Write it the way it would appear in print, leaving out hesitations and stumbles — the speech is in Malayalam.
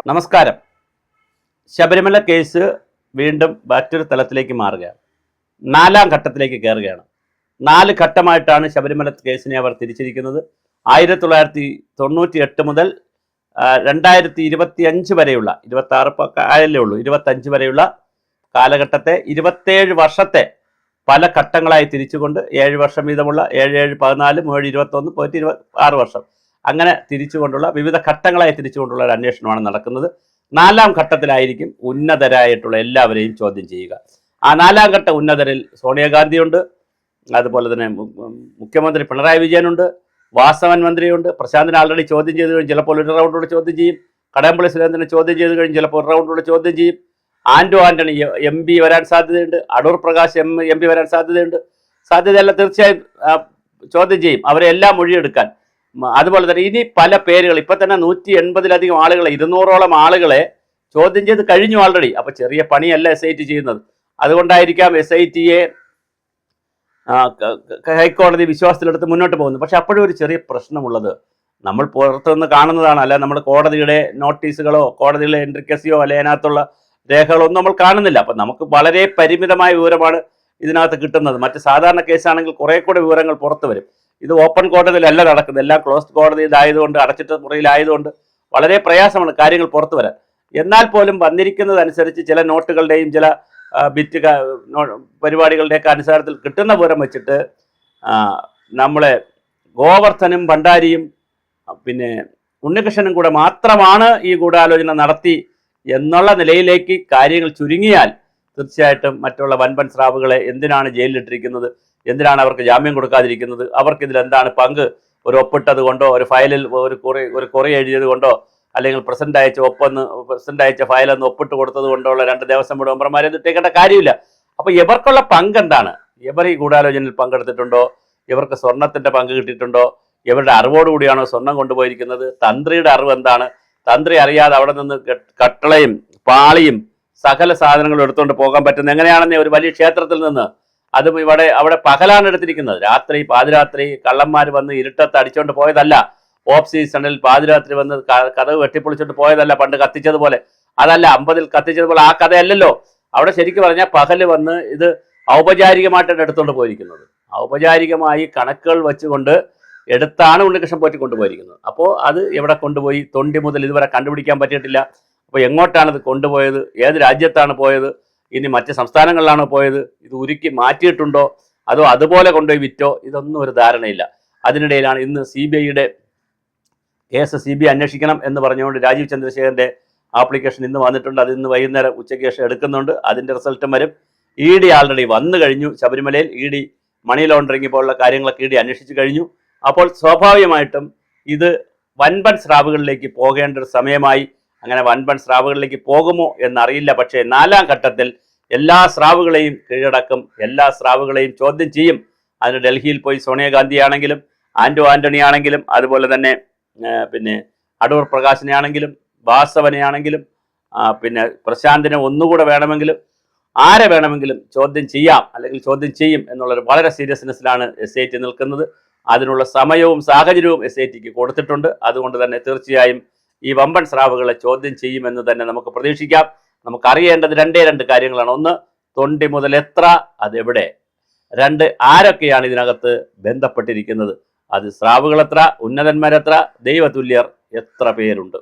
നമസ്കാരം. ശബരിമല കേസ് വീണ്ടും മറ്റൊരു തലത്തിലേക്ക് മാറുകയാണ്. 4ാം ഘട്ടത്തിലേക്ക് കയറുകയാണ്. 4 ഘട്ടമായിട്ടാണ് ശബരിമല കേസിനെ അവർ തിരിച്ചിരിക്കുന്നത്. 1998 മുതൽ 2025 വരെയുള്ള 26 ആയല്ലേ ഉള്ളൂ, 25 വരെയുള്ള കാലഘട്ടത്തെ 27 വർഷത്തെ പല ഘട്ടങ്ങളായി തിരിച്ചുകൊണ്ട് 7 വർഷം വീതമുള്ള 7, 7, 14, 7, 21 പോയിട്ട് 26 വർഷം അങ്ങനെ തിരിച്ചുകൊണ്ടുള്ള വിവിധ ഘട്ടങ്ങളായി തിരിച്ചുകൊണ്ടുള്ള ഒരു അന്വേഷണമാണ് നടക്കുന്നത്. 4ാം ഘട്ടത്തിലായിരിക്കും ഉന്നതരായിട്ടുള്ള എല്ലാവരെയും ചോദ്യം ചെയ്യുക. ആ 4ാം ഘട്ട ഉന്നതരിൽ സോണിയാഗാന്ധിയുണ്ട്, അതുപോലെ തന്നെ മുഖ്യമന്ത്രി പിണറായി വിജയനുണ്ട്, വാസവൻ മന്ത്രിയുണ്ട്. പ്രശാന്തിനെ ആൾറെഡി ചോദ്യം ചെയ്ത് കഴിഞ്ഞ് ചിലപ്പോൾ ഒരു റൗണ്ടോട് ചോദ്യം ചെയ്യും. കടകംപള്ളി സുരേന്ദ്രനെ ചോദ്യം ചെയ്ത് കഴിഞ്ഞ് ചിലപ്പോൾ ഒരു റൗണ്ടോട് ചോദ്യം ചെയ്യും. ആന്റണി MP വരാൻ സാധ്യതയുണ്ട്. അടൂർ പ്രകാശ് MP വരാൻ സാധ്യതയുണ്ട്. സാധ്യതയല്ല, തീർച്ചയായും ചോദ്യം ചെയ്യും അവരെ എല്ലാം മൊഴിയെടുക്കാൻ. അതുപോലെ തന്നെ ഇനി പല പേരുകൾ, ഇപ്പം തന്നെ 180-ലധികം ആളുകളെ, 200ഓളം ആളുകളെ ചോദ്യം ചെയ്ത് കഴിഞ്ഞു ആൾറെഡി. അപ്പോൾ ചെറിയ പണിയല്ല SIT ചെയ്യുന്നത്. അതുകൊണ്ടായിരിക്കാം SITയെ ഹൈക്കോടതി വിശ്വാസത്തിലെടുത്ത് മുന്നോട്ട് പോകുന്നത്. പക്ഷെ അപ്പോഴും ഒരു ചെറിയ പ്രശ്നമുള്ളത്, നമ്മൾ പുറത്തുനിന്ന് കാണുന്നതാണ്, അല്ല നമ്മൾ കോടതിയുടെ നോട്ടീസുകളോ കോടതിയിലെ എൻട്രിക്കസിയോ അല്ലെ അതിനകത്തുള്ള രേഖകളൊന്നും നമ്മൾ കാണുന്നില്ല. അപ്പം നമുക്ക് വളരെ പരിമിതമായ വിവരമാണ് ഇതിനകത്ത് കിട്ടുന്നത്. മറ്റ് സാധാരണ കേസാണെങ്കിൽ കുറേ കൂടെ വിവരങ്ങൾ പുറത്തു വരും. ഇത് ഓപ്പൺ കോടതിയിലല്ല നടക്കുന്നത്, എല്ലാം ക്ലോസ്ഡ് കോടതിയിലായതുകൊണ്ട്, അടച്ചിട്ട മുറിയിലായതുകൊണ്ട് വളരെ പ്രയാസമാണ് കാര്യങ്ങൾ പുറത്തു വരാൻ. എന്നാൽ പോലും വന്നിരിക്കുന്നതനുസരിച്ച് ചില നോട്ടുകളുടെയും ചില ബിറ്റ് പരിപാടികളുടെയൊക്കെ അനുസാരത്തിൽ കിട്ടുന്ന വിവരം വെച്ചിട്ട് നമ്മളെ ഗോവർദ്ധനും ഭണ്ഡാരിയും പിന്നെ ഉണ്ണികൃഷ്ണനും കൂടെ മാത്രമാണ് ഈ ഗൂഢാലോചന നടത്തി എന്നുള്ള നിലയിലേക്ക് കാര്യങ്ങൾ ചുരുങ്ങിയാൽ തീർച്ചയായിട്ടും മറ്റുള്ള വൻപൻ സ്രാവുകളെ എന്തിനാണ് ജയിലിലിട്ടിരിക്കുന്നത്, എന്തിനാണ് അവർക്ക് ജാമ്യം കൊടുക്കാതിരിക്കുന്നത്, അവർക്കിതിൽ എന്താണ് പങ്ക്? ഒരു ഒപ്പിട്ടത് കൊണ്ടോ, ഒരു ഫയലിൽ ഒരു കുറി എഴുതിയത് കൊണ്ടോ, അല്ലെങ്കിൽ പ്രസിഡന്റ് അയച്ച ഫയലൊന്ന് ഒപ്പിട്ട് കൊടുത്തത് കൊണ്ടോ ഉള്ള 2 ദേവസ്വം ബോർഡ് മെമ്പർമാരെ ഇട്ടേക്കേണ്ട കാര്യമില്ല. അപ്പോൾ ഇവർക്കുള്ള പങ്ക് എന്താണ്? ഇവർ ഈ ഗൂഢാലോചനയിൽ പങ്കെടുത്തിട്ടുണ്ടോ? ഇവർക്ക് സ്വർണത്തിന്റെ പങ്ക് കിട്ടിയിട്ടുണ്ടോ? ഇവരുടെ അറിവോടുകൂടിയാണോ സ്വർണം കൊണ്ടുപോയിരിക്കുന്നത്? തന്ത്രിയുടെ അറിവ് എന്താണ്? തന്ത്രി അറിയാതെ അവിടെ നിന്ന് കട്ടളയും പാളിയും സകല സാധനങ്ങളും എടുത്തുകൊണ്ട് പോകാൻ പറ്റുന്നത് എങ്ങനെയാണെന്ന് ഒരു വലിയ ക്ഷേത്രത്തിൽ നിന്ന്, അതും അവിടെ പകലാണ് എടുത്തിരിക്കുന്നത്. പാതിരാത്രി കള്ളന്മാർ വന്ന് ഇരുട്ടത്ത് അടിച്ചുകൊണ്ട് പോയതല്ല. ഓഫ് സീസണിൽ പാതിരാത്രി വന്ന് കഥവ് വെട്ടിപ്പൊളിച്ചോണ്ട് പോയതല്ല, പണ്ട് കത്തിച്ചതുപോലെ. അതല്ല, 50-ൽ കത്തിച്ചതുപോലെ ആ കഥയല്ലല്ലോ. അവിടെ ശരിക്കും പറഞ്ഞാൽ പകല് വന്ന് ഇത് ഔപചാരികമായിട്ടാണ് എടുത്തുകൊണ്ട് പോയിരിക്കുന്നത്. ഔപചാരികമായി കണക്കുകൾ വെച്ചുകൊണ്ട് എടുത്താണ് ഉണ്ണികൃഷ്ണൻ പോറ്റി കൊണ്ടുപോയിരിക്കുന്നത്. അപ്പോൾ അത് എവിടെ കൊണ്ടുപോയി? തൊണ്ടി മുതൽ ഇതുവരെ കണ്ടുപിടിക്കാൻ പറ്റിയിട്ടില്ല. അപ്പോൾ എങ്ങോട്ടാണ് ഇത് കൊണ്ടുപോയത്? ഏത് രാജ്യത്താണ് പോയത്? ഇനി മറ്റ് സംസ്ഥാനങ്ങളിലാണോ പോയത്? ഇത് ഉരുക്കി മാറ്റിയിട്ടുണ്ടോ, അതോ അതുപോലെ കൊണ്ടുപോയി വിറ്റോ? ഇതൊന്നും ഒരു ധാരണയില്ല. അതിനിടയിലാണ് ഇന്ന് CBIയുടെ കേസ് CBI അന്വേഷിക്കണം എന്ന് പറഞ്ഞുകൊണ്ട് രാജീവ് ചന്ദ്രശേഖരൻ്റെ ആപ്ലിക്കേഷൻ ഇന്ന് വന്നിട്ടുണ്ട്. അത് ഇന്ന് വൈകുന്നേരം ഉച്ചയ്ക്ക് ശേഷം എടുക്കുന്നുണ്ട്. അതിൻ്റെ റിസൾട്ടും വരും. ED ആൾറെഡി വന്നു കഴിഞ്ഞു. ശബരിമലയിൽ ED മണി ലോണ്ടറിങ് പോലുള്ള കാര്യങ്ങളൊക്കെ ED അന്വേഷിച്ചു കഴിഞ്ഞു. അപ്പോൾ സ്വാഭാവികമായിട്ടും ഇത് വൻപൻ സ്രാവുകളിലേക്ക് പോകേണ്ട ഒരു സമയമായി. അങ്ങനെ വൻപൻ സ്രാവുകളിലേക്ക് പോകുമോ എന്നറിയില്ല. പക്ഷേ 4ാം ഘട്ടത്തിൽ എല്ലാ സ്രാവുകളെയും കീഴടക്കും, എല്ലാ സ്രാവുകളെയും ചോദ്യം ചെയ്യും. അതിന് ഡൽഹിയിൽ പോയി സോണിയാഗാന്ധി ആണെങ്കിലും ആന്റണി ആണെങ്കിലും അതുപോലെ തന്നെ പിന്നെ അടൂർ പ്രകാശിനെ ആണെങ്കിലും വാസവനെ ആണെങ്കിലും പിന്നെ പ്രശാന്തിനെ ഒന്നുകൂടെ വേണമെങ്കിലും ആരെ വേണമെങ്കിലും ചോദ്യം ചെയ്യാം, അല്ലെങ്കിൽ ചോദ്യം ചെയ്യും എന്നുള്ളൊരു വളരെ സീരിയസ്നെസ്സിലാണ് SIT നിൽക്കുന്നത്. അതിനുള്ള സമയവും സാഹചര്യവും SITക്ക് കൊടുത്തിട്ടുണ്ട്. അതുകൊണ്ട് തന്നെ തീർച്ചയായും ഈ വമ്പൻ സ്രാവുകളെ ചോദ്യം ചെയ്യുമെന്ന് തന്നെ നമുക്ക് പ്രതീക്ഷിക്കാം. നമുക്കറിയേണ്ടത് 2 കാര്യങ്ങളാണ്. 1, തൊണ്ടി മുതൽ എത്ര, അതെവിടെ? 2, ആരൊക്കെയാണ് ഇതിനകത്ത് ബന്ധപ്പെട്ടിരിക്കുന്നത്? അത് സ്രാവുകൾ എത്ര, ഉന്നതന്മാരെത്ര, ദൈവതുല്യർ എത്ര പേരുണ്ട്?